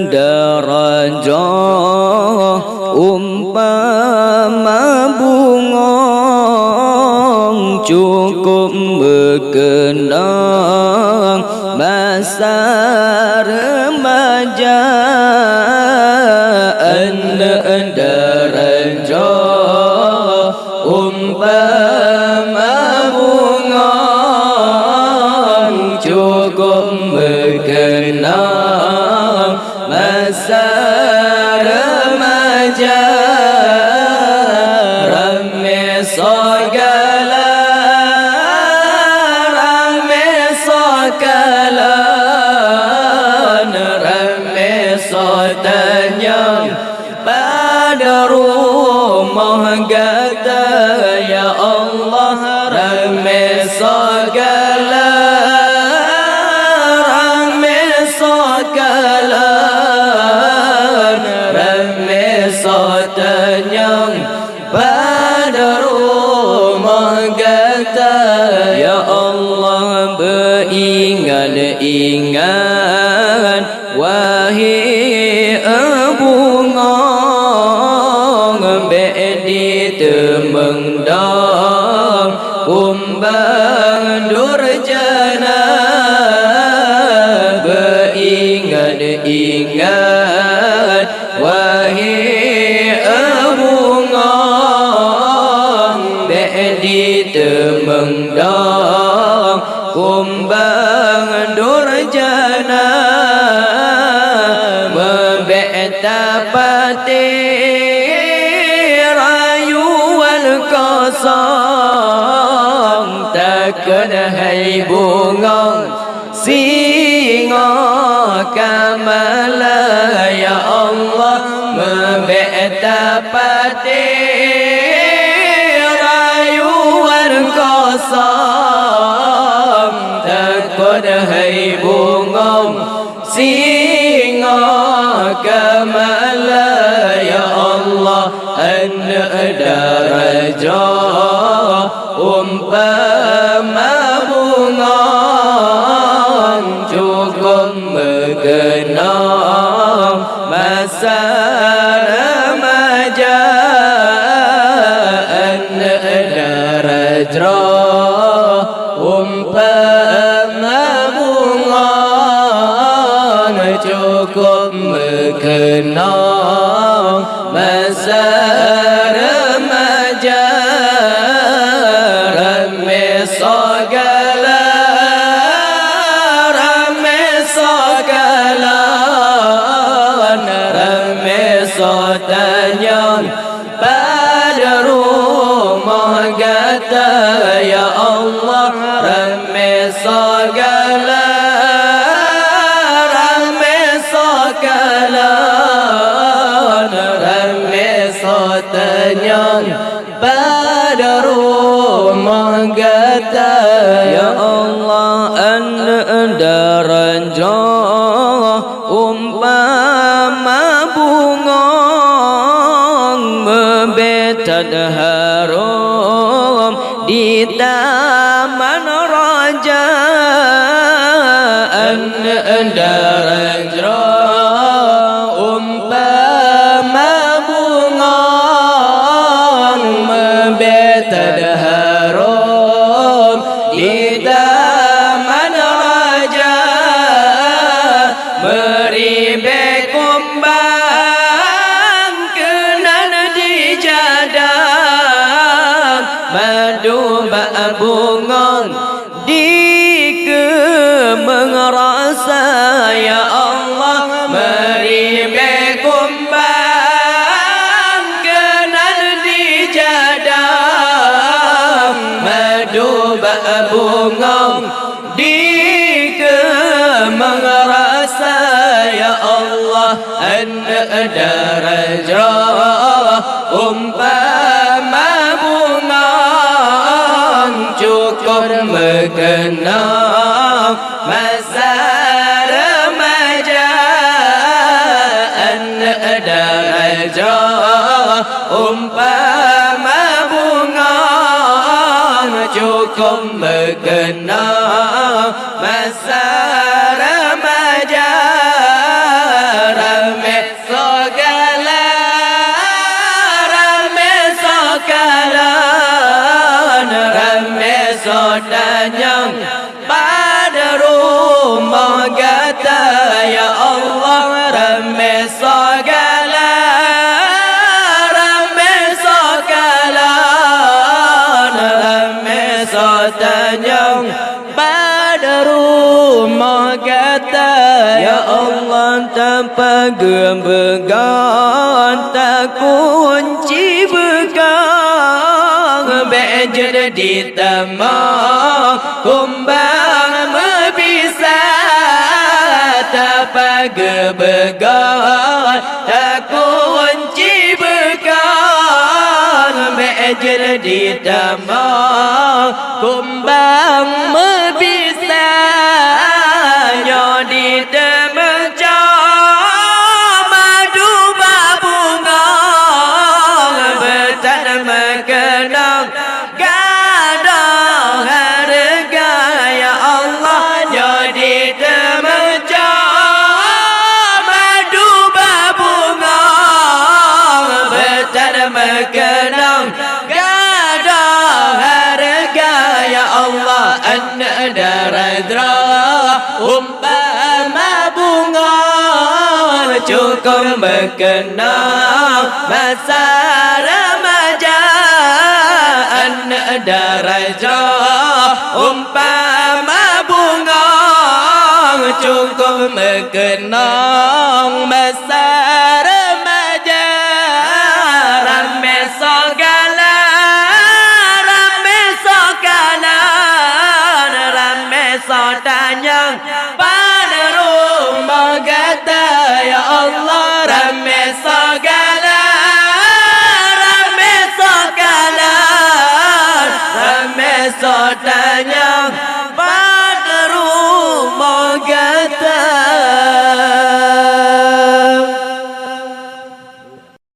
darajah umpama bunga cukup berkenang masa remaja. Darajah umpama bunga cukup berkenang masa remaja. Ramai sakalan, ramai sotanya pada rumah kata ya Allah. Ramai sakalan, ramai sotanya pada rumah kata ya Allah. Beringat-ingat wahai bunga di temengdang kumbang durjana. Beringat-ingat wahai bunga di temengdang kumbang durjana. Membetapati kosong takkan hai bunga singa kamala ya Allah. Membetapati rayuan kosong takkan hai bunga singa kamala ya Allah. Darajah umpama bunga cukup berkenang masa remaja. Darajah umpama bunga cukup berkenang masa remaja. Ramai sakalan, ramai sotanya pada rumah kata ya Allah. Ramai sakalan, ramai sotanya pada rumah kata ya Allah. Darajah umpama bunga membetad harum di taman raja. Darajah umpama bunga membetad harum di taman raja. Beri kumbang kenan dijadang madu bunga di kemeng rasa ya Allah. Beri kumbang kenan dijadang madu bunga di kemeng rasa ya Allah. Darajah umpama bunga cukup berkenang masa remaja. Darajah umpama bunga cukup berkenang. masa remaja tanya pada rumah kata ya Allah ramai segala tanya pada rumah kata ya Allah tanpa gembegan tak kunci begang bejer di tamak kumbang membisa tanpa gembegan tak kunci begang bejer di tamak kumbang membisa nyodi demeja madu babunga betan mengenang gadang harga ya Allah nyodi demeja madu babunga betan mengenang Allah anna daradra umpama bunga cukup berkenang masa remaja anna daradra umpama bunga cukup berkenang masa remaja ramai segala tanya pada rumah kata ya Allah ramai segala ramai tanya